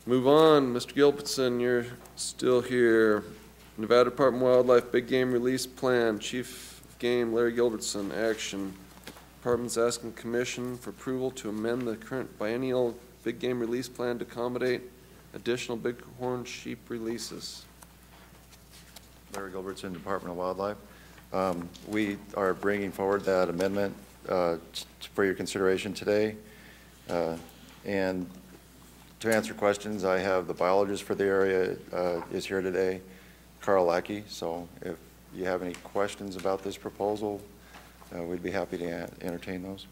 move on. Mr. Gilbertson, you're still here. Nevada Department of Wildlife Big Game Release Plan. Chief of Game Larry Gilbertson, action. Department's asking Commission for approval to amend the current biennial Big Game Release Plan to accommodate additional bighorn sheep releases. Larry Gilbertson, Department of Wildlife. We are bringing forward that amendment for your consideration today. And to answer questions, I have the biologist for the area is here today, Carl Lackey. So if you have any questions about this proposal, we'd be happy to entertain those.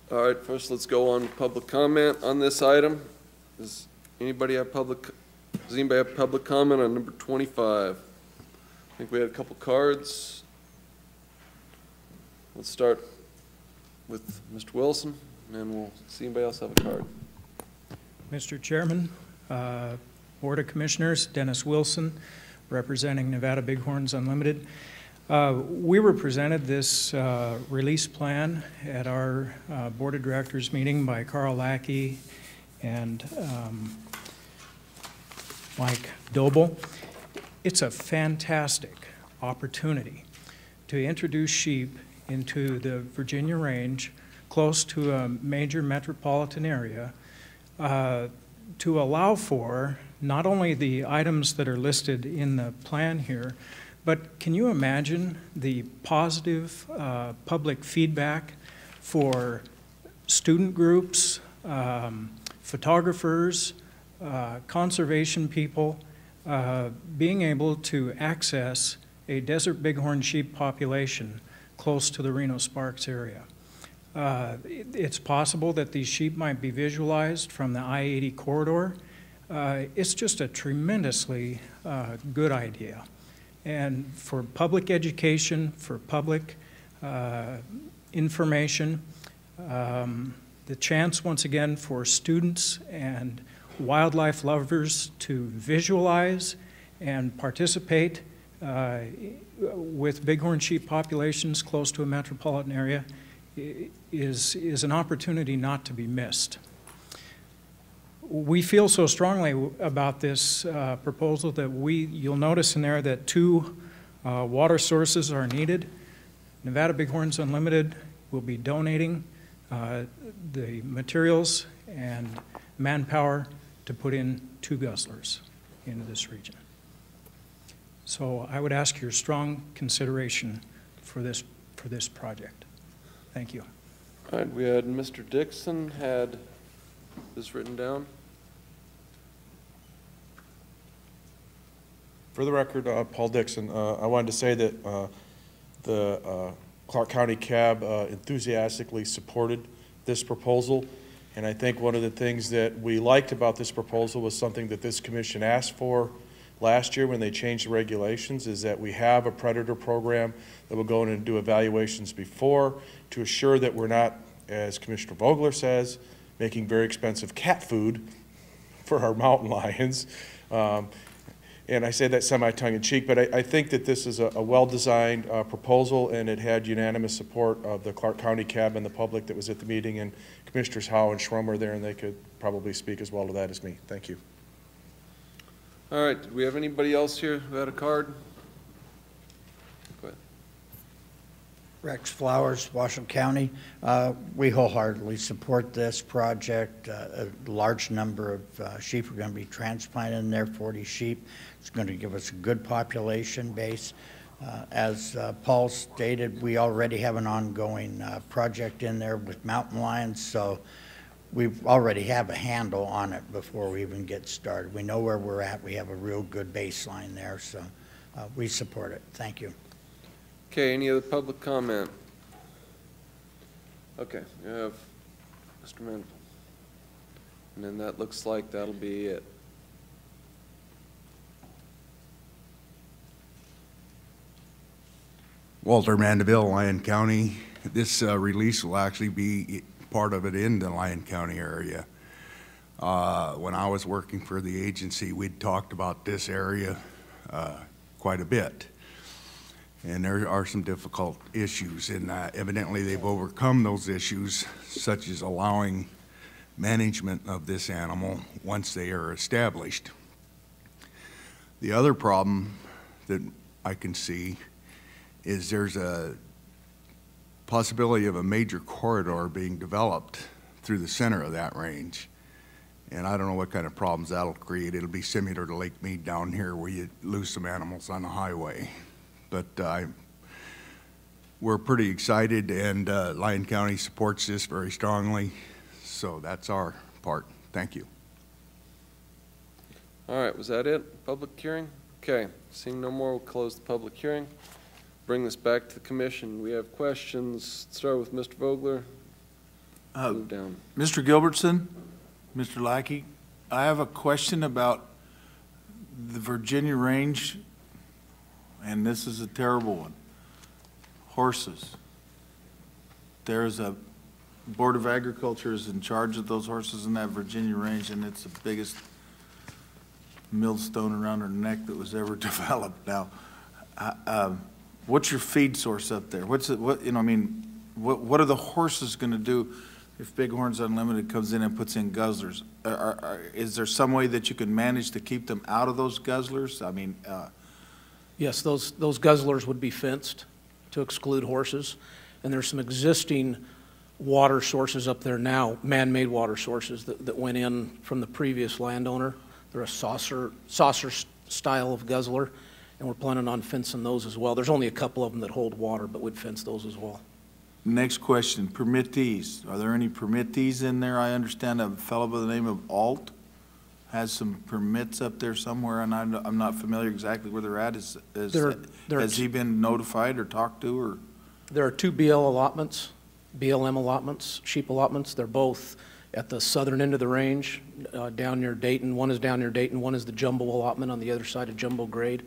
All right, first let's go on public comment on this item. Does anybody have public comment on number 25? I think we had a couple cards. Let's start with Mr. Wilson, and we'll see anybody else have a card. Mr. Chairman, Board of Commissioners, Dennis Wilson, representing Nevada Bighorns Unlimited. We were presented this release plan at our Board of Directors meeting by Carl Lackey and Mike Doble. It's a fantastic opportunity to introduce sheep into the Virginia range close to a major metropolitan area to allow for not only the items that are listed in the plan here, but can you imagine the positive public feedback for student groups, photographers, conservation people, being able to access a desert bighorn sheep population close to the Reno-Sparks area. It's possible that these sheep might be visualized from the I-80 corridor. It's just a tremendously good idea. And for public education, for public information, the chance once again for students and wildlife lovers to visualize and participate with bighorn sheep populations close to a metropolitan area is an opportunity not to be missed. We feel so strongly about this proposal that you'll notice in there that 2 water sources are needed. Nevada Bighorns Unlimited will be donating the materials and manpower to put in 2 guzzlers into this region. So I would ask your strong consideration for this project. Thank you. All right, we had Mr. Dixon had this written down. For the record, Paul Dixon, I wanted to say that the Clark County CAB enthusiastically supported this proposal. And I think one of the things that we liked about this proposal was something that this commission asked for last year when they changed the regulations, is that we have a predator program that will go in and do evaluations before to assure that we're not, as Commissioner Vogler says, making very expensive cat food for our mountain lions. And I say that semi-tongue-in-cheek, but I think that this is a well-designed proposal, and it had unanimous support of the Clark County CAB and the public that was at the meeting, and Commissioners Howe and Schrum were there, and they could probably speak as well to that as me. Thank you. All right, do we have anybody else here who had a card? Go ahead. Rex Flowers, Washoe County. We wholeheartedly support this project. A large number of sheep are going to be transplanted in there, 40 sheep. It's going to give us a good population base. As Paul stated, we already have an ongoing project in there with mountain lions, so we already have a handle on it before we even get started. We know where we're at. We have a real good baseline there, so we support it. Thank you. Okay, any other public comment? Okay, we have Mr. Mendenhall. And then that looks like that'll be it. Walter Mandeville, Lyon County. This release will actually be part of it in the Lyon County area. When I was working for the agency, we'd talked about this area quite a bit. And there are some difficult issues, and evidently they've overcome those issues, such as allowing management of this animal once they are established. The other problem that I can see is there's a possibility of a major corridor being developed through the center of that range. And I don't know what kind of problems that'll create. It'll be similar to Lake Mead down here where you lose some animals on the highway. But we're pretty excited, and Lyon County supports this very strongly. So that's our part. Thank you. All right, was that it? Public hearing? Okay, seeing no more, we'll close the public hearing. Bring this back to the commission. We have questions. Start with Mr. Vogler. Move down. Mr. Gilbertson, Mr. Lackey, I have a question about the Virginia range, and this is a terrible one. Horses. There's a Board of Agriculture is in charge of those horses in that Virginia range, and it's the biggest millstone around her neck that was ever developed. Now, what's your feed source up there? What are the horses going to do if Bighorns Unlimited comes in and puts in guzzlers? Is there some way that you can manage to keep them out of those guzzlers? I mean, yes, those guzzlers would be fenced to exclude horses, and there's some existing water sources up there now, man-made water sources that went in from the previous landowner. They're a saucer style of guzzler, and we're planning on fencing those as well. There's only a couple of them that hold water, but we'd fence those as well. next question, permittees. Are there any permittees in there? I understand a fellow by the name of Alt has some permits up there somewhere, and I'm not familiar exactly where they're at. Has he been notified or talked to, or? There are two BLM allotments, sheep allotments. They're both at the southern end of the range, down near Dayton. One is down near Dayton, one is the jumbo allotment on the other side of Jumbo Grade.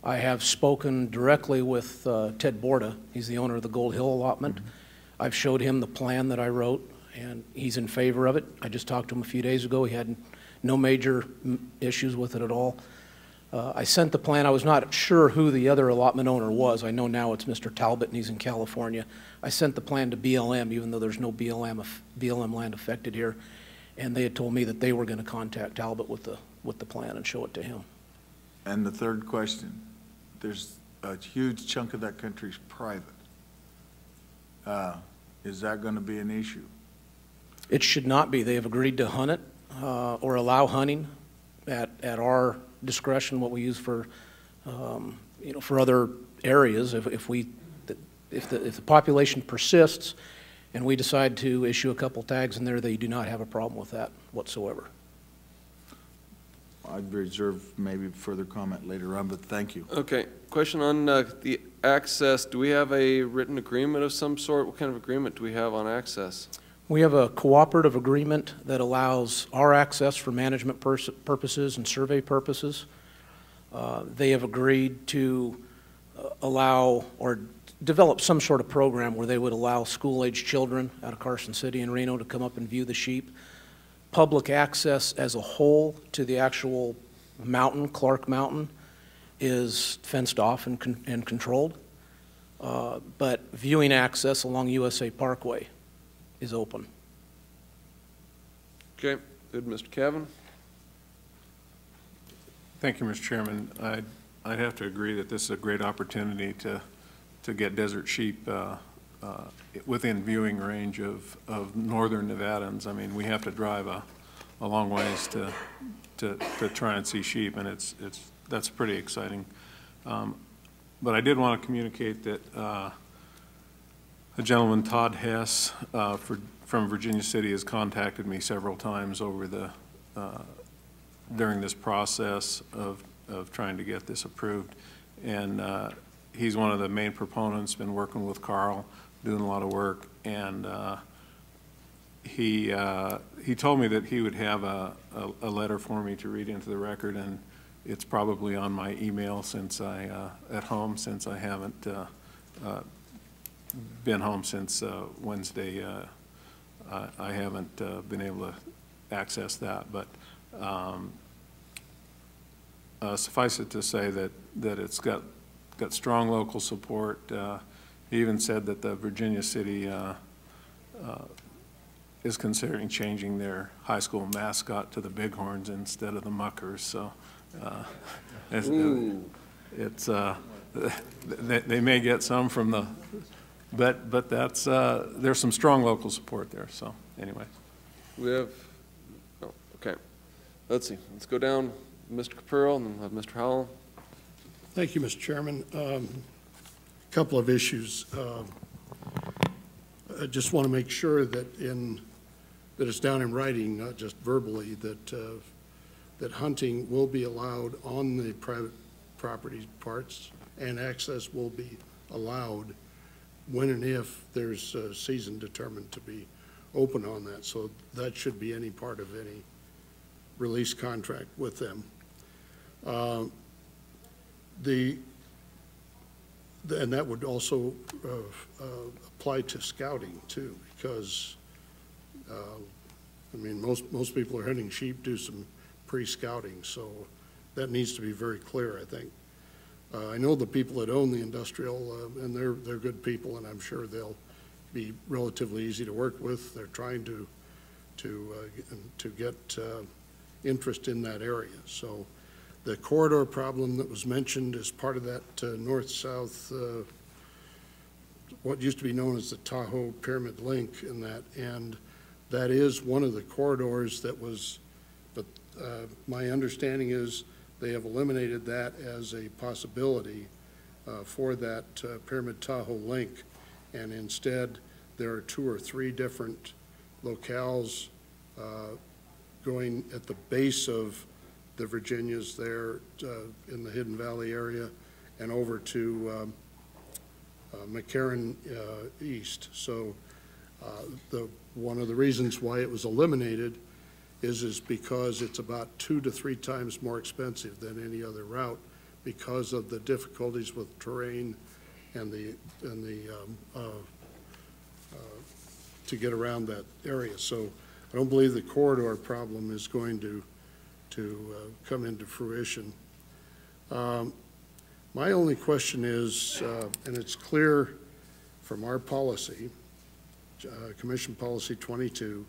I have spoken directly with Ted Borda. He's the owner of the Gold Hill allotment. I've showed him the plan that I wrote, and he's in favor of it. I just talked to him a few days ago. He had no major issues with it at all. I sent the plan. I was not sure who the other allotment owner was. I know now it's Mr. Talbot, and he's in California. I sent the plan to BLM, even though there's no BLM land affected here, and they had told me that they were going to contact Talbot with the plan and show it to him. And the third question, there's a huge chunk of that country is private. Is that going to be an issue? It should not be. They have agreed to hunt it or allow hunting at our discretion, what we use for, for other areas. If the population persists and we decide to issue a couple tags in there, they do not have a problem with that whatsoever. I'd reserve maybe further comment later on, but thank you. Okay, question on the access. Do we have a written agreement of some sort? What kind of agreement do we have on access? We have a cooperative agreement that allows our access for management purposes and survey purposes. They have agreed to allow or develop some sort of program where they would allow school-age children out of Carson City and Reno to come up and view the sheep. Public access as a whole to the actual mountain, Clark Mountain, is fenced off and controlled. But viewing access along USA Parkway is open. Okay, good. Mr. Cavan? Thank you, Mr. Chairman. I'd have to agree that this is a great opportunity to get desert sheep within viewing range of northern Nevadans. I mean, we have to drive a long ways to try and see sheep, and that's pretty exciting. But I did want to communicate that a gentleman, Todd Hess, from Virginia City, has contacted me several times over during this process of trying to get this approved, and he's one of the main proponents. Been working with Carl, doing a lot of work, and he told me that he would have a letter for me to read into the record, and it's probably on my email since at home, since I haven't been home since Wednesday. I haven't been able to access that, but suffice it to say that it's got strong local support. He even said that the Virginia City is considering changing their high school mascot to the Bighorns instead of the Muckers, so they may get some from the, but that's, there's some strong local support there, so anyway. We have, oh, okay. Let's see, let's go down, Mr. Capurro, and then we'll have Mr. Howell. Thank you, Mr. Chairman. Couple of issues. I just want to make sure that it's down in writing, not just verbally, that hunting will be allowed on the private property parts, and access will be allowed when and if there's a season determined to be open on that. So that should be any part of any release contract with them. And that would also apply to scouting too, because I mean, most people are hunting sheep, do some pre-scouting, so that needs to be very clear, I think. I know the people that own the industrial, and they're good people, and I'm sure they'll be relatively easy to work with. They're trying to get interest in that area. So the corridor problem that was mentioned is part of that north-south, what used to be known as the Tahoe Pyramid Link, and that is one of the corridors that was, but my understanding is they have eliminated that as a possibility for that Pyramid Tahoe link, and instead there are 2 or 3 different locales going at the base of the Virginias there in the Hidden Valley area and over to McCarran East. So one of the reasons why it was eliminated is because it's about 2 to 3 times more expensive than any other route because of the difficulties with terrain and to get around that area. So I don't believe the corridor problem is going to come into fruition. My only question is, and it's clear from our policy, Commission Policy 22,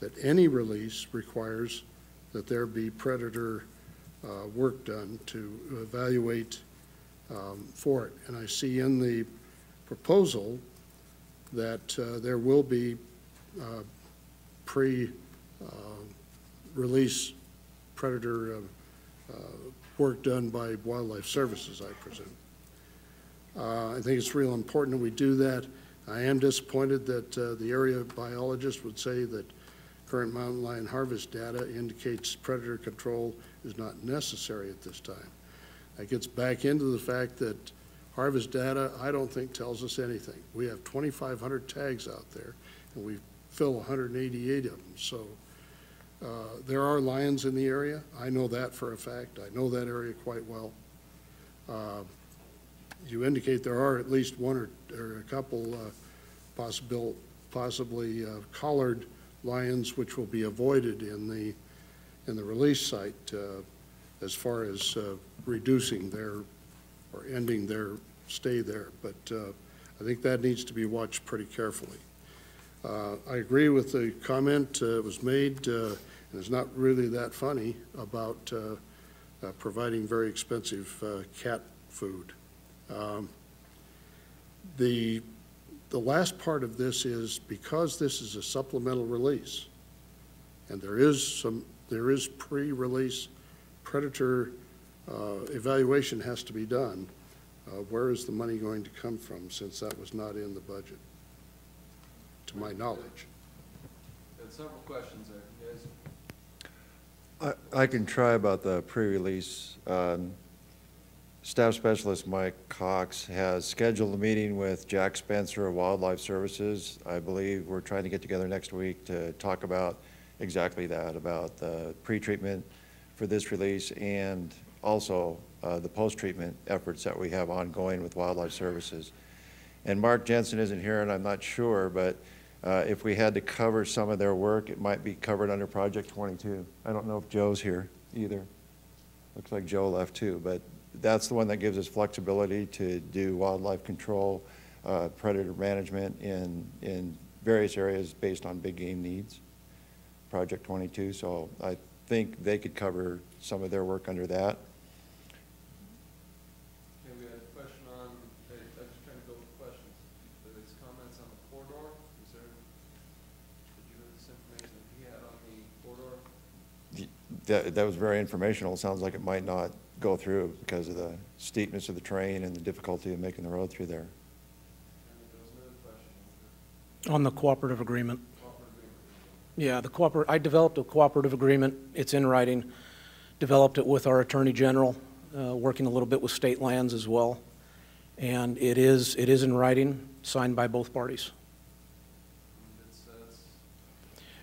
that any release requires that there be predator work done to evaluate for it. And I see in the proposal that there will be pre-release predator work done by Wildlife Services, I presume. I think it's real important that we do that. I am disappointed that the area biologist would say that current mountain lion harvest data indicates predator control is not necessary at this time. That gets back into the fact that harvest data, I don't think, tells us anything. We have 2,500 tags out there, and we fill 188 of them. So there are lions in the area. I know that for a fact. I know that area quite well. You indicate there are at least one or a couple possibly collared lions which will be avoided in the release site as far as reducing their or ending their stay there. But I think that needs to be watched pretty carefully. I agree with the comment that was made, and it's not really that funny, about providing very expensive cat food. The last part of this is because this is a supplemental release, and there is pre-release predator evaluation has to be done. Where is the money going to come from, since that was not in the budget, to my knowledge? Had several questions there, you guys. I can try about the pre-release. Staff Specialist Mike Cox has scheduled a meeting with Jack Spencer of Wildlife Services. I believe we're trying to get together next week to talk about exactly that, about the pre-treatment for this release and also the post-treatment efforts that we have ongoing with Wildlife Services. And Mark Jensen isn't here, and I'm not sure, but if we had to cover some of their work, it might be covered under Project 22. I don't know if Joe's here either. Looks like Joe left too, but that's the one that gives us flexibility to do wildlife control, predator management in various areas based on big game needs, Project 22. So I think they could cover some of their work under that. Okay, we had a question on, I'm just trying to go with questions. There's comments on the corridor. Is there, did you have this information that he had on the corridor? That was very informational. It sounds like it might not go through because of the steepness of the terrain and the difficulty of making the road through there. And there was another question. On the cooperative agreement. Yeah, I developed a cooperative agreement. It's in writing. Developed it with our Attorney General, working a little bit with state lands as well. And it is in writing, signed by both parties. It says,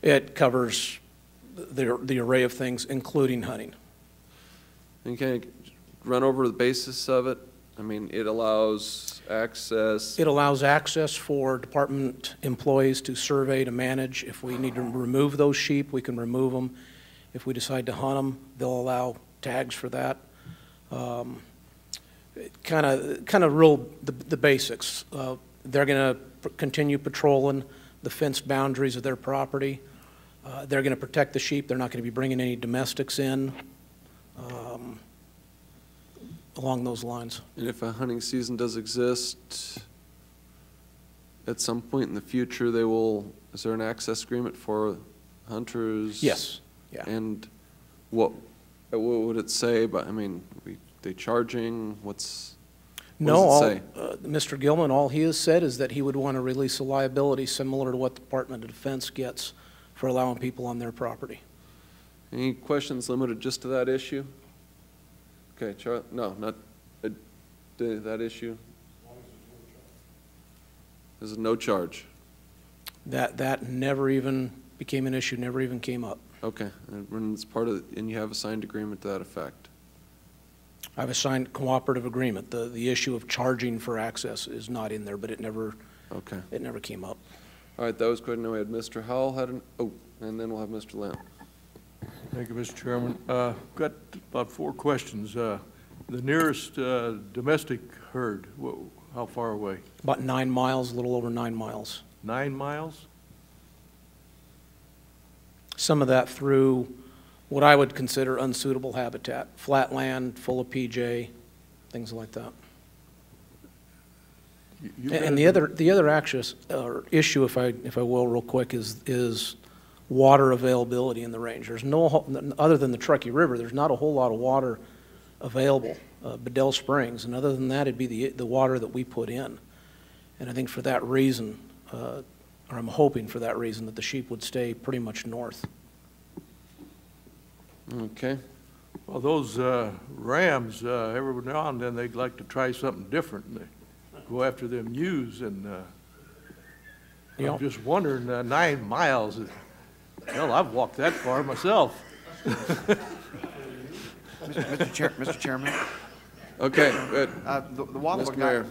It covers the array of things, including hunting. and can you run over the basis of it? I mean, it allows access. It allows access for department employees to survey, to manage. If we need to remove those sheep, we can remove them. If we decide to hunt them, they'll allow tags for that. Kind of real the basics. They're going to continue patrolling the fenced boundaries of their property. They're going to protect the sheep. They're not going to be bringing any domestics in. Along those lines. And if a hunting season does exist, at some point in the future, is there an access agreement for hunters? Yes. Yeah. And what would it say? But I mean, they charging? What does it say? Mr. Gilman, all he has said is that he would want to release a liability similar to what the Department of Defense gets for allowing people on their property. Any questions limited just to that issue? Okay, Charlie, no, not that issue. There's no charge. That never even became an issue, never even came up. Okay, and it's part of, and you have a signed agreement to that effect. I have a signed cooperative agreement. The issue of charging for access is not in there, but it never came up. All right, that was good. Now we had Mr. Howell and then we'll have Mr. Lamb. Thank you, Mr. Chairman. Got about 4 questions. The nearest domestic herd, how far away? About 9 miles, a little over 9 miles. 9 miles? Some of that through what I would consider unsuitable habitat, flat land, full of PJ, things like that. And the other access or issue, if I will, real quick, is water availability in the range. There's other than the Truckee River, there's not a whole lot of water available. Bedell Springs, and other than that, it'd be the water that we put in. And I think for that reason, or I'm hoping for that reason, that the sheep would stay pretty much north. Okay. Well, those rams, every now and then they'd like to try something different. And they go after them ewes, and I'm just wondering, 9 miles. Hell, I've walked that far myself. Mr. Chairman. Okay, good. The WAPA Mr. Mayor.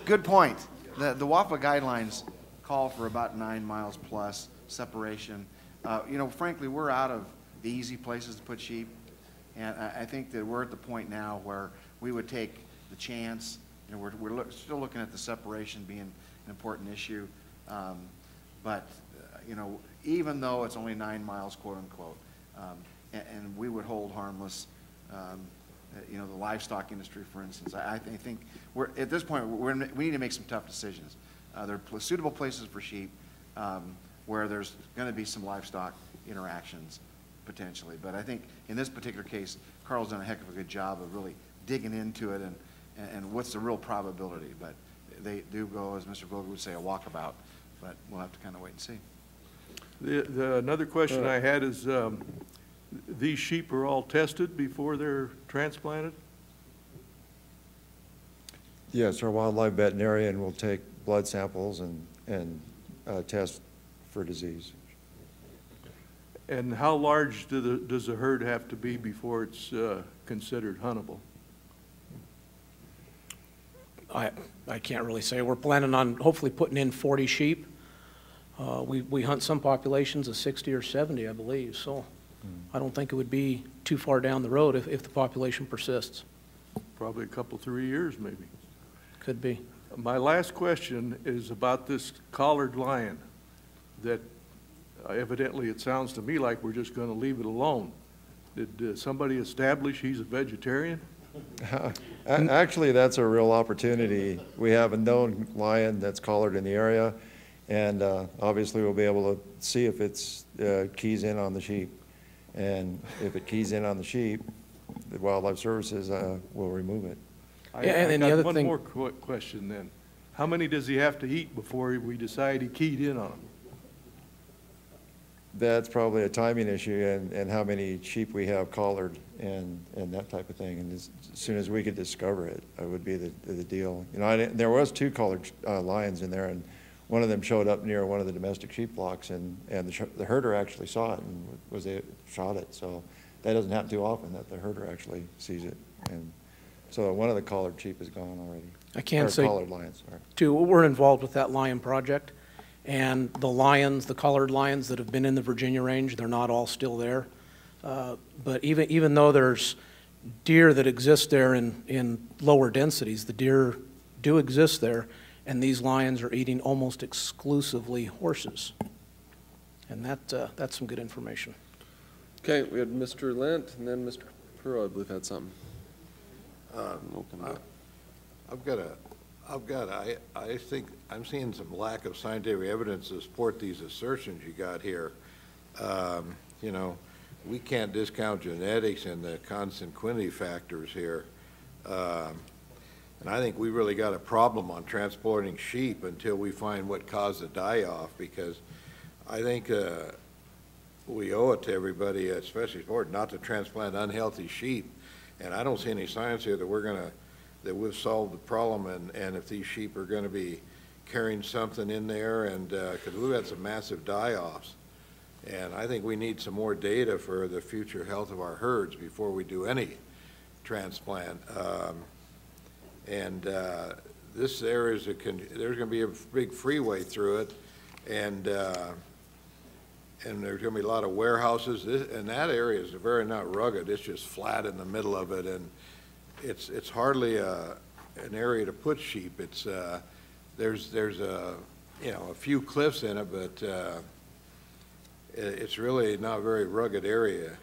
Good point. The WAPA guidelines call for about 9 miles plus separation. Frankly, we're out of the easy places to put sheep, and I think that we're at the point now where we would take the chance. We're still looking at the separation being an important issue, but even though it's only 9 miles, quote unquote, and we would hold harmless, the livestock industry, for instance. I think we're at this point we need to make some tough decisions. There are suitable places for sheep where there's going to be some livestock interactions potentially, but I think in this particular case, Carl's done a heck of a good job of really digging into it and what's the real probability. But they do go, as Mr. Vogel would say, a walkabout. But we'll have to kind of wait and see. Another question I had is, these sheep are all tested before they're transplanted? Yes, our wildlife veterinarian will take blood samples and test for disease. And how large does the herd have to be before it's considered huntable? I can't really say. We're planning on hopefully putting in 40 sheep. We hunt some populations of 60 or 70, I believe, so I don't think it would be too far down the road if the population persists. Probably a couple, 3 years maybe. Could be. My last question is about this collared lion that evidently it sounds to me like we're just going to leave it alone. Did somebody establish he's a vegetarian? Actually, that's a real opportunity. We have a known lion that's collared in the area, and obviously we'll be able to see if it's keys in on the sheep. And if it keys in on the sheep, the Wildlife Services will remove it. And the other one thing- more question then. How many does he have to eat before we decide he keyed in on him? That's probably a timing issue, and how many sheep we have collared and that type of thing. And as soon as we could discover it, it would be the deal. You know, there was 2 collared lions in there, and one of them showed up near one of the domestic sheep flocks, and the herder actually saw it and shot it. So that doesn't happen too often, that the herder actually sees it. And so one of the collared sheep is gone already. I can Or say, collared lions, sorry. too, we're involved with that lion project, and the lions, the collared lions that have been in the Virginia range, they're not all still there. But even though there's deer that exist there in lower densities, the deer do exist there, and these lions are eating almost exclusively horses. And that's some good information. Okay, we had Mr. Lent, and then Mr. Perot, I believe, had something. I think I'm seeing some lack of scientific evidence to support these assertions you got here. You know, we can't discount genetics and the consanguinity factors here. And I think we really got a problem on transporting sheep until we find what caused the die-off, because I think we owe it to everybody, especially sport, not to transplant unhealthy sheep. And I don't see any science here that we've solved the problem, and if these sheep are going to be carrying something in there, and because we've had some massive die-offs. And I think we need some more data for the future health of our herds before we do any transplant. This area is there's going to be a big freeway through it, and there's going to be a lot of warehouses. And that area is very not rugged. It's just flat in the middle of it, and it's hardly an area to put sheep. It's there's a a few cliffs in it, but it's really not a very rugged area,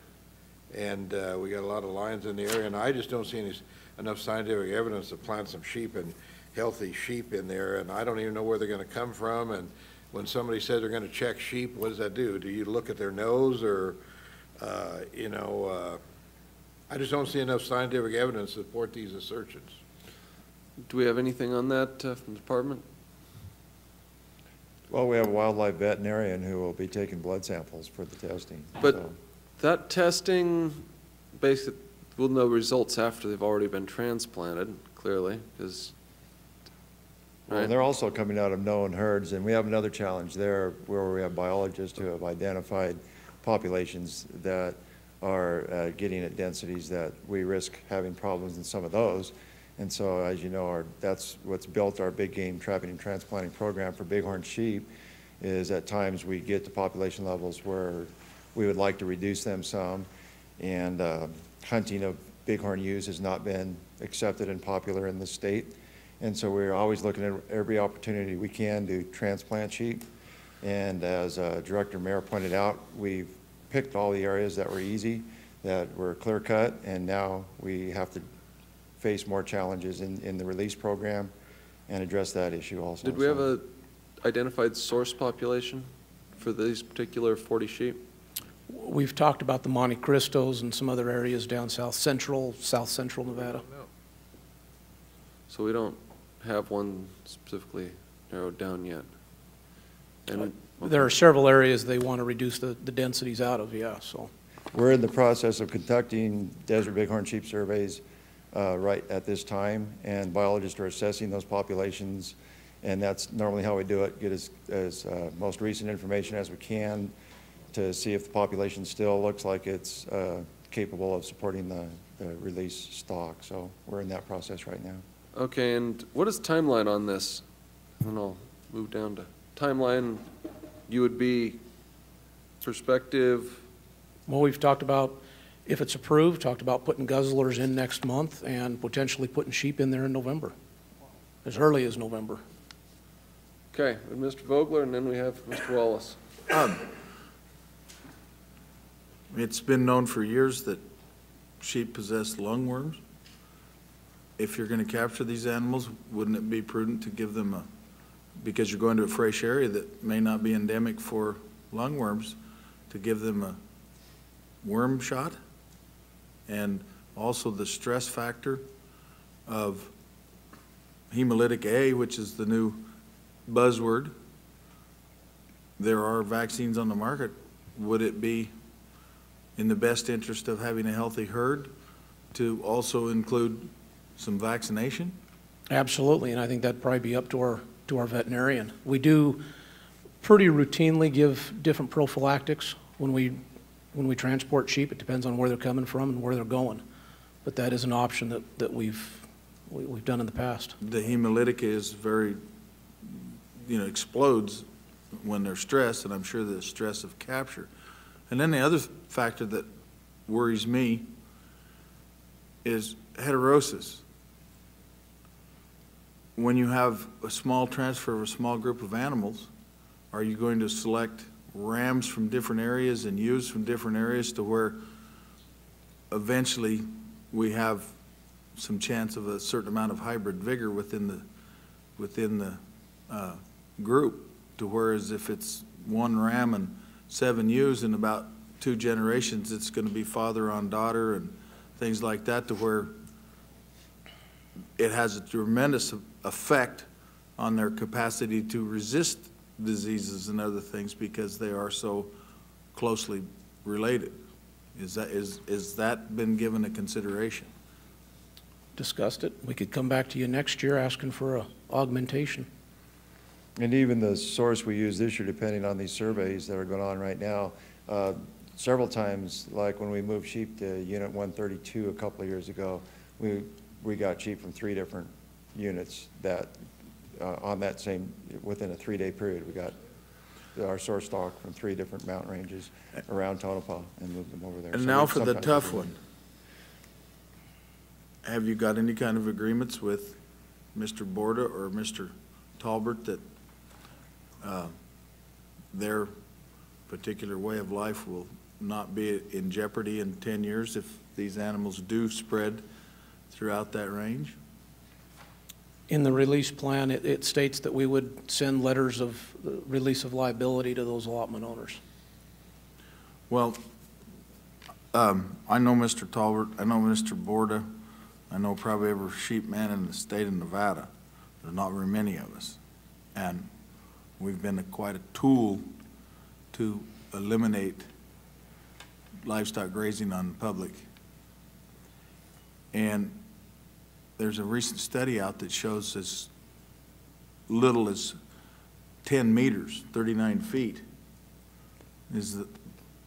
and we got a lot of lions in the area, and I just don't see enough scientific evidence to plant some sheep and healthy sheep in there, and I don't even know where they're going to come from. And when somebody says they're going to check sheep, what does that do? Do you look at their nose, or I just don't see enough scientific evidence to support these assertions. Do we have anything on that from the department? Well, we have a wildlife veterinarian who will be taking blood samples for the testing. But so. That testing, basically, we'll know results after they've already been transplanted, clearly, because. Well, and they're also coming out of known herds, and we have another challenge there where we have biologists who have identified populations that are getting at densities that we risk having problems in some of those. And so, as you know, that's what's built our big game trapping and transplanting program for bighorn sheep, is at times we get to population levels where we would like to reduce them some, and hunting of bighorn ewes has not been accepted and popular in the state. And so we're always looking at every opportunity we can to transplant sheep. And as Director Mayer pointed out, we've picked all the areas that were easy, that were clear cut, and now we have to face more challenges in the release program and address that issue also. Did we have a identified source population for these particular 40 sheep? We've talked about the Monte Cristos and some other areas down south central Nevada. So we don't have one specifically narrowed down yet. And there are several areas they want to reduce the densities out of, yeah, so. We're in the process of conducting desert bighorn sheep surveys right at this time, and biologists are assessing those populations, and that's normally how we do it, get as most recent information as we can to see if the population still looks like it's capable of supporting the release stock. So we're in that process right now. Okay, and what is the timeline on this? And I'll move down to timeline. You would be perspective. Well, we've talked about, if it's approved, talked about putting guzzlers in next month and potentially putting sheep in there in November. as early as November. Okay, and Mr. Vogler, and then we have Mr. Wallace. It's been known for years that sheep possess lungworms. If you're going to capture these animals, wouldn't it be prudent to give them because you're going to a fresh area that may not be endemic for lungworms, to give them a worm shot? And also the stress factor of hemolytic A, which is the new buzzword. There are vaccines on the market. Would it be in the best interest of having a healthy herd to also include some vaccination? Absolutely, and I think that'd probably be up to our veterinarian. We do pretty routinely give different prophylactics when we transport sheep. It depends on where they're coming from and where they're going, but that is an option that we've done in the past. The hemolytic is very, explodes when they're stressed, and I'm sure the stress of capture. And then the other factor that worries me is heterosis. When you have a small transfer of a small group of animals, are you going to select rams from different areas and ewes from different areas to where eventually we have some chance of a certain amount of hybrid vigor within the group, to whereas if it's one ram and 7 ewes in about 2 generations, it's going to be father on daughter and things like that, to where it has a tremendous effect on their capacity to resist diseases and other things because they are so closely related. Is that been given a consideration? Discussed it. We could come back to you next year asking for a augmentation. And even the source we use this year, depending on these surveys that are going on right now, several times, like when we moved sheep to Unit 132 a couple of years ago, we got sheep from 3 different units that on that same, within a 3-day period, we got our source stock from 3 different mountain ranges around Tonopah and moved them over there. And So now we for the sometimes tough do. one. Have you got any kind of agreements with Mr. Borda or Mr. Talbert that their particular way of life will not be in jeopardy in 10 years if these animals do spread throughout that range? In the release plan, it states that we would send letters of release of liability to those allotment owners. Well, I know Mr. Talbert, I know Mr. Borda, I know probably every sheep man in the state of Nevada. There's not very many of us. And we've been quite a tool to eliminate livestock grazing on the public. And there's a recent study out that shows as little as 10 meters, 39 feet, is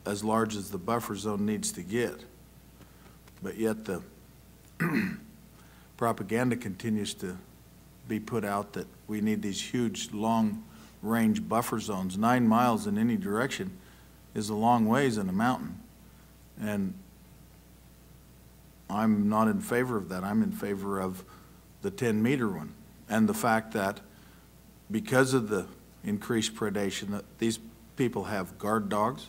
as large as the buffer zone needs to get. But yet the propaganda continues to be put out that we need these huge, long-range buffer zones. 9 miles in any direction is a long ways in a mountain. And I'm not in favor of that. I'm in favor of the 10-meter one. And the fact that because of the increased predation, that these people have guard dogs,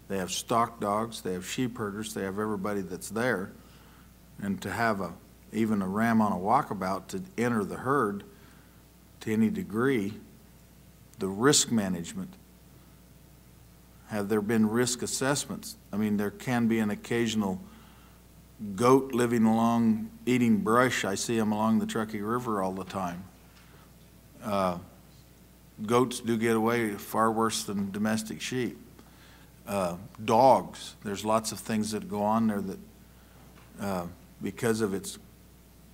they have stock dogs, they have sheep herders, they have everybody that's there. And to have even a ram on a walkabout to enter the herd to any degree, the risk management, have there been risk assessments? I mean, there can be an occasional goat living along, eating brush. I see them along the Truckee River all the time. Goats do get away far worse than domestic sheep. Dogs, there's lots of things that go on there that, because of its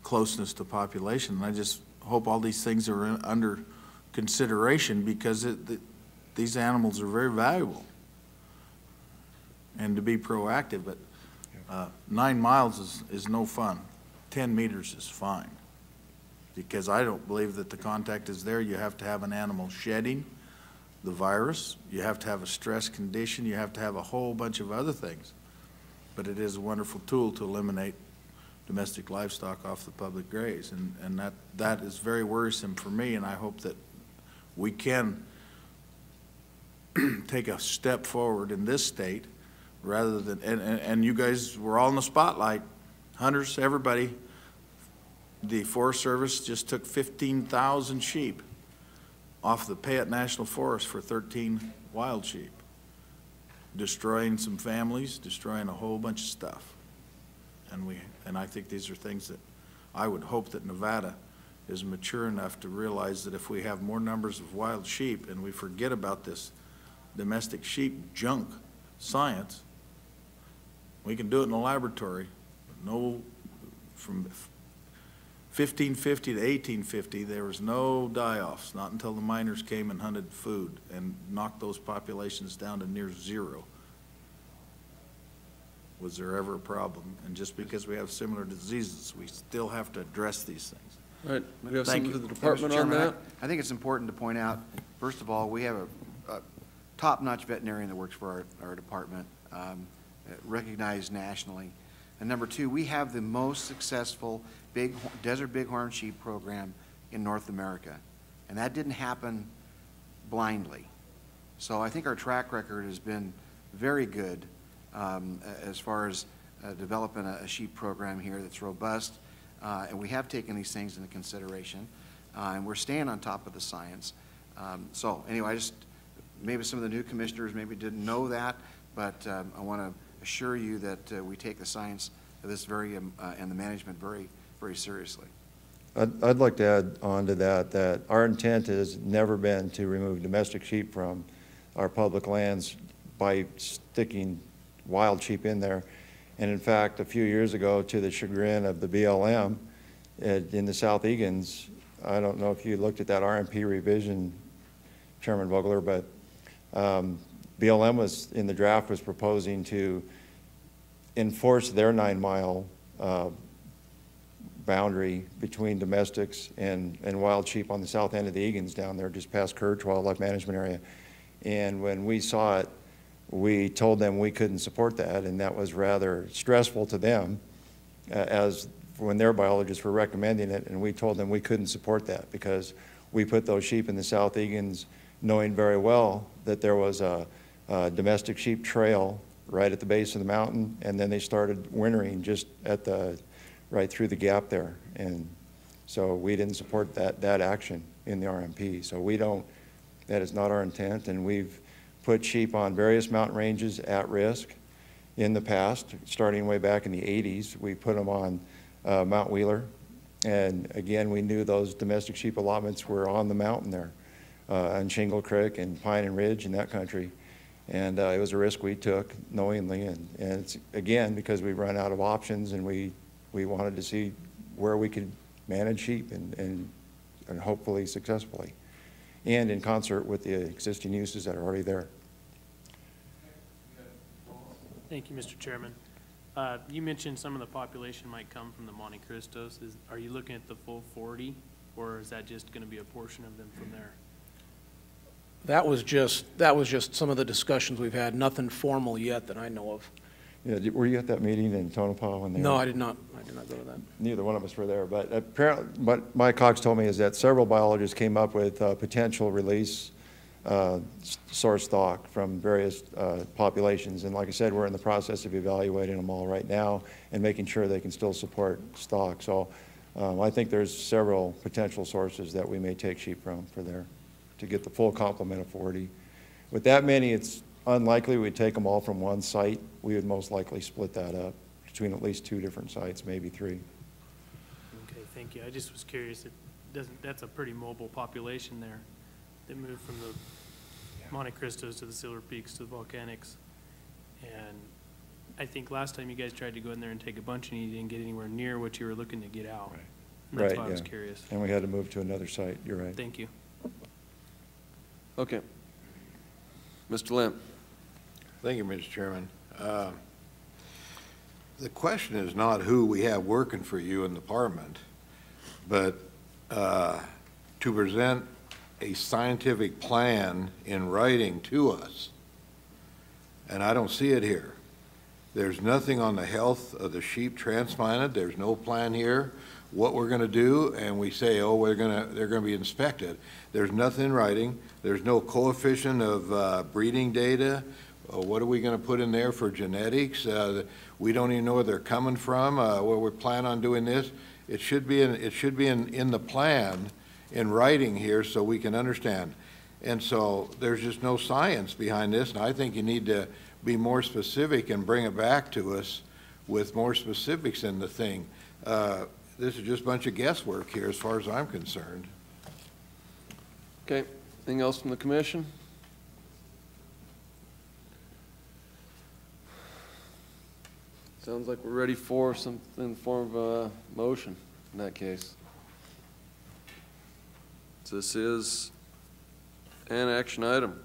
closeness to population, and I just hope all these things are under consideration because these animals are very valuable. And to be proactive, but 9 miles is no fun. 10 meters is fine. Because I don't believe that the contact is there. You have to have an animal shedding the virus. You have to have a stress condition. You have to have a whole bunch of other things. But it is a wonderful tool to eliminate domestic livestock off the public graze. And that is very worrisome for me, and I hope that we can take a step forward in this state rather than, and you guys were all in the spotlight, hunters, everybody. The Forest Service just took 15,000 sheep off the Payette National Forest for 13 wild sheep, destroying some families, destroying a whole bunch of stuff. And I think these are things that I would hope that Nevada is mature enough to realize that if we have more numbers of wild sheep and we forget about this domestic sheep junk science, we can do it in a laboratory. No, from 1550 to 1850, there was no die-offs, not until the miners came and hunted food and knocked those populations down to near zero. Was there ever a problem? And just because we have similar diseases, we still have to address these things. All right, we have Thank something you. for the department on that? I think it's important to point out, first of all, we have a top-notch veterinarian that works for our department, recognized nationally. And number two, we have the most successful desert bighorn sheep program in North America. And that didn't happen blindly. So I think our track record has been very good as far as developing a sheep program here that's robust. And we have taken these things into consideration. And we're staying on top of the science. So anyway, maybe some of the new commissioners maybe didn't know that, but I want to assure you that we take the science of this and the management very, very seriously. I'd like to add on to that our intent has never been to remove domestic sheep from our public lands by sticking wild sheep in there. And in fact, a few years ago, to the chagrin of the BLM in the South Egan's, I don't know if you looked at that RMP revision, Chairman Vogler, but BLM was, in the draft, was proposing to enforce their 9-mile boundary between domestics and wild sheep on the south end of the Egan's down there, just past Courage Wildlife Management Area. And when we saw it, we told them we couldn't support that, and that was rather stressful to them as when their biologists were recommending it, and we told them we couldn't support that because we put those sheep in the South Egan's knowing very well that there was a domestic sheep trail right at the base of the mountain, and then they started wintering just at right through the gap there. And so we didn't support that action in the RMP. So that is not our intent, and we've put sheep on various mountain ranges at risk in the past, starting way back in the 80s. We put them on Mount Wheeler, and again, we knew those domestic sheep allotments were on the mountain there, on Shingle Creek and Pine and Ridge and that country. And it was a risk we took knowingly, and it's, again, because we run out of options, and we wanted to see where we could manage sheep and hopefully successfully, and in concert with the existing uses that are already there. Thank you, Mr. Chairman. You mentioned some of the population might come from the Monte Cristos. Are you looking at the full 40, or is that just going to be a portion of them from there? That was just some of the discussions we've had, nothing formal yet that I know of. Yeah, were you at that meeting in Tonopah when they No, were? I did not go to that. Neither one of us were there, but apparently what Mike Cox told me is that several biologists came up with potential release source stock from various populations, and like I said, we're in the process of evaluating them all right now and making sure they can still support stock. So I think there's several potential sources that we may take sheep from for there to get the full complement of 40. With that many, it's unlikely we'd take them all from one site. We would most likely split that up between at least 2 different sites, maybe 3. Okay, thank you. I just was curious. That's a pretty mobile population there. They moved from the Monte Cristos to the Silver Peaks to the Volcanics. And I think last time you guys tried to go in there and take a bunch, and you didn't get anywhere near what you were looking to get out. Right. And that's Right, why I was yeah. curious. And we had to move to another site. You're right. Thank you. Okay. Mr. Lamb. Thank you, Mr. Chairman. The question is not who we have working for you in the department, but to present a scientific plan in writing to us. And I don't see it here. There's nothing on the health of the sheep transplanted. There's no plan here what we're going to do, and we say, oh, they're going to be inspected. There's nothing in writing. There's no coefficient of breeding data. What are we going to put in there for genetics? We don't even know where they're coming from. Where we plan on doing this, it should be in the plan in writing here so we can understand. And so there's just no science behind this, and I think you need to be more specific and bring it back to us with more specifics in the thing. This is just a bunch of guesswork here as far as I'm concerned. Okay, anything else from the commission? Sounds like we're ready for something in the form of a motion in that case. This is an action item.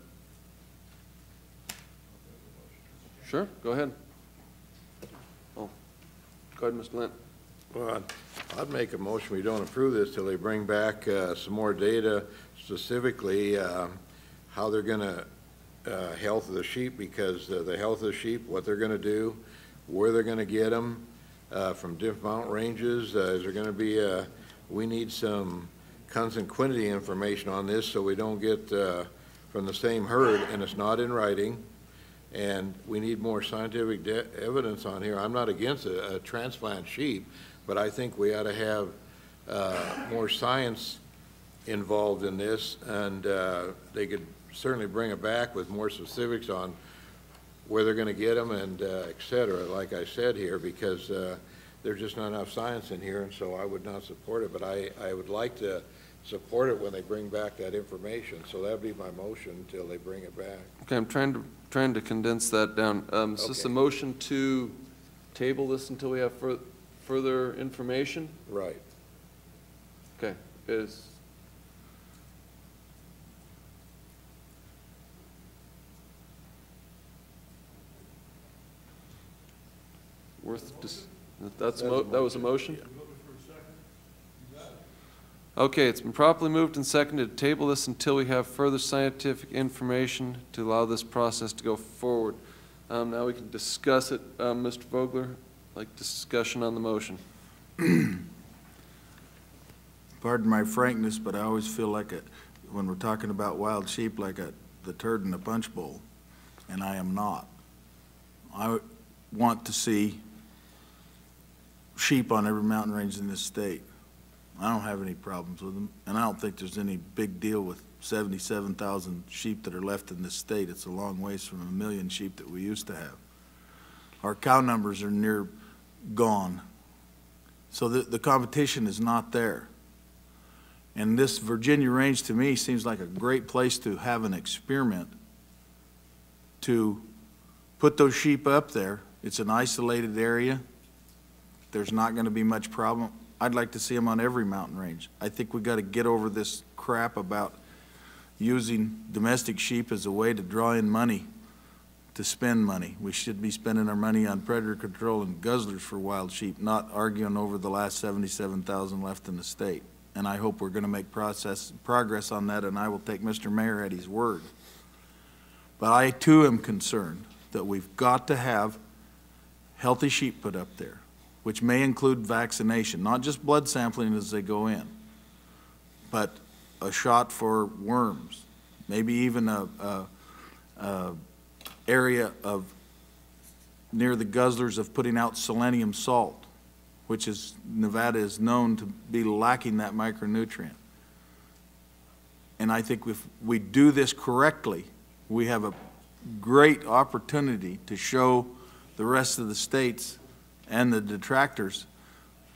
Sure, go ahead. Oh, go ahead, Mr. Lent. Well, I'd make a motion we don't approve this till they bring back some more data, specifically how they're going to health of the sheep, because the health of the sheep, what they're going to do, where they're going to get them from different mountain ranges. Is there going to be we need some consanguinity information on this so we don't get from the same herd and it's not in writing. And we need more scientific evidence on here. I'm not against a transplant sheep, but I think we ought to have more science involved in this, and they could certainly bring it back with more specifics on where they're going to get them and et cetera, like I said here, because there's just not enough science in here, and so I would not support it, but I would like to support it when they bring back that information. So that would be my motion until they bring it back. Okay, I'm trying to condense that down. Is this a motion to table this until we have further information? Right. Okay, is worth that was a motion? Okay, it's been properly moved and seconded to table this until we have further scientific information to allow this process to go forward. Now we can discuss it. Mr. Vogler, like discussion on the motion. Pardon my frankness, but I always feel like when we're talking about wild sheep, like the turd in a punch bowl, and I am not. I want to see sheep on every mountain range in this state. I don't have any problems with them, and I don't think there's any big deal with 77,000 sheep that are left in this state. It's a long ways from 1 million sheep that we used to have. Our cow numbers are near gone. So the competition is not there. And this Virginia range to me seems like a great place to have an experiment to put those sheep up there. It's an isolated area. There's not going to be much problem. I'd like to see them on every mountain range. I think we got to get over this crap about using domestic sheep as a way to draw in money, to spend money. We should be spending our money on predator control and guzzlers for wild sheep, not arguing over the last 77,000 left in the state. And I hope we're going to make progress on that, and I will take Mr. Mayor at his word. But I too am concerned that we've got to have healthy sheep put up there, which may include vaccination, not just blood sampling as they go in, but a shot for worms, maybe even a area of near the guzzlers of putting out selenium salt, which is Nevada is known to be lacking that micronutrient. And I think if we do this correctly, we have a great opportunity to show the rest of the states and the detractors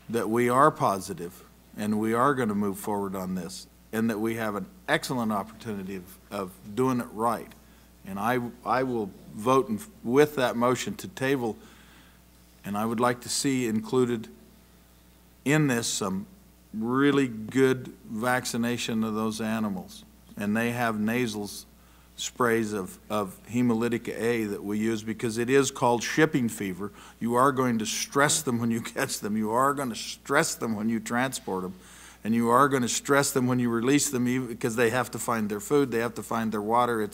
that we are positive and we are going to move forward on this, and that we have an excellent opportunity of doing it right. And I will vote with that motion to table, and I would like to see included in this some really good vaccination of those animals. And they have nasal sprays of hemolytic A that we use because it is called shipping fever. You are going to stress them when you catch them. You are going to stress them when you transport them. And you are going to stress them when you release them because they have to find their food, they have to find their water.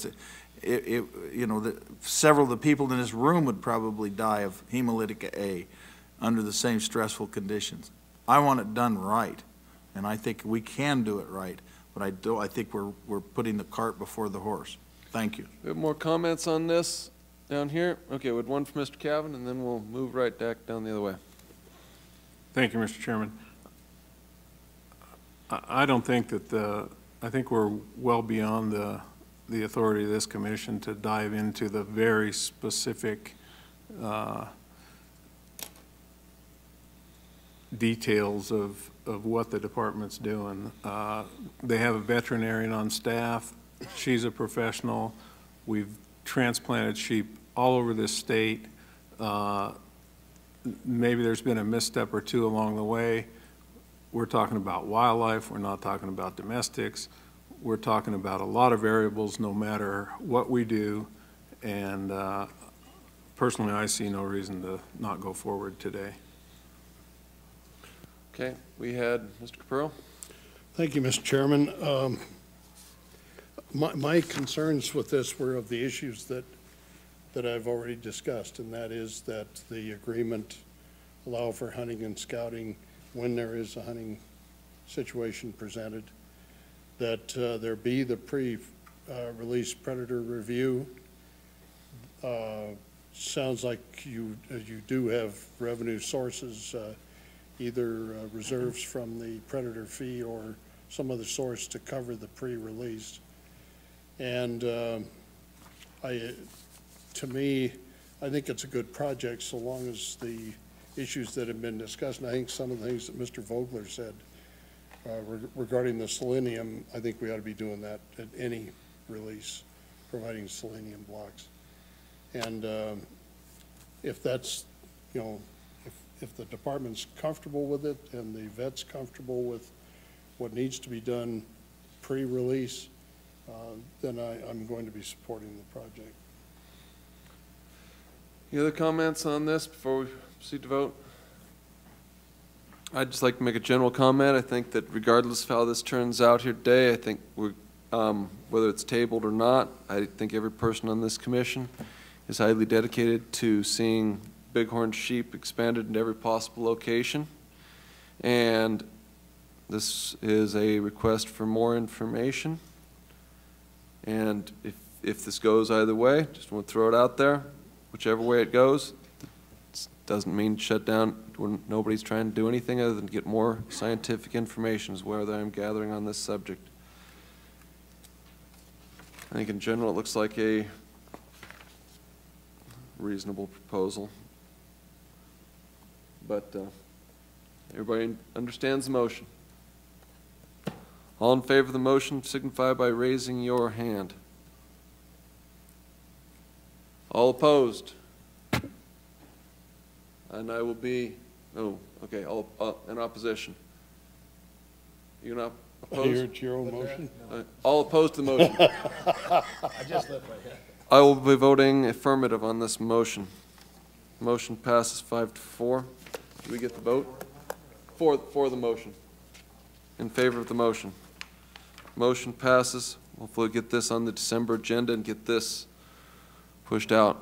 you know, several of the people in this room would probably die of hemolytic A under the same stressful conditions. I want it done right, and I think we can do it right, but I think we're putting the cart before the horse. Thank you. We have more comments on this down here? Okay, with one from Mr. Cavan, and then we'll move right back down the other way. Thank you, Mr. Chairman. I don't think that I think we're well beyond the authority of this commission to dive into the very specific details of what the department's doing. They have a veterinarian on staff. She's a professional. We've transplanted sheep all over this state. Maybe there's been a misstep or two along the way. We're talking about wildlife. We're not talking about domestics. We're talking about a lot of variables no matter what we do. And personally, I see no reason to not go forward today. Okay, we had Mr. Capurro. Thank you, Mr. Chairman. My concerns with this were of the issues that I've already discussed, and that is that the agreement allow for hunting and scouting when there is a hunting situation presented, that there be the pre-release predator review. Sounds like you do have revenue sources, either reserves from the predator fee or some other source to cover the pre-release. And to me, I think it's a good project so long as the issues that have been discussed, and I think some of the things that Mr. Vogler said regarding the selenium, I think we ought to be doing that at any release, providing selenium blocks. And if that's, you know, if the department's comfortable with it and the vet's comfortable with what needs to be done pre-release, then I'm going to be supporting the project. Any other comments on this before we proceed to vote? I'd just like to make a general comment. I think that regardless of how this turns out here today, I think whether it's tabled or not, I think every person on this commission is highly dedicated to seeing bighorn sheep expanded in every possible location. And this is a request for more information. And if this goes either way, just want to throw it out there. Whichever way it goes, it doesn't mean shut down. Nobody's trying to do anything other than get more scientific information is where I'm gathering on this subject. I think in general it looks like a reasonable proposal. But everybody understands the motion. All in favor of the motion signify by raising your hand. All opposed? And I will be, oh, okay, all in opposition. You're not opposed? Here it's your own motion? All opposed to the motion? I just left my hand. I will be voting affirmative on this motion. Motion passes 5-4. Do we get the vote? For the motion. In favor of the motion. Motion passes. Hopefully get this on the December agenda and get this pushed out.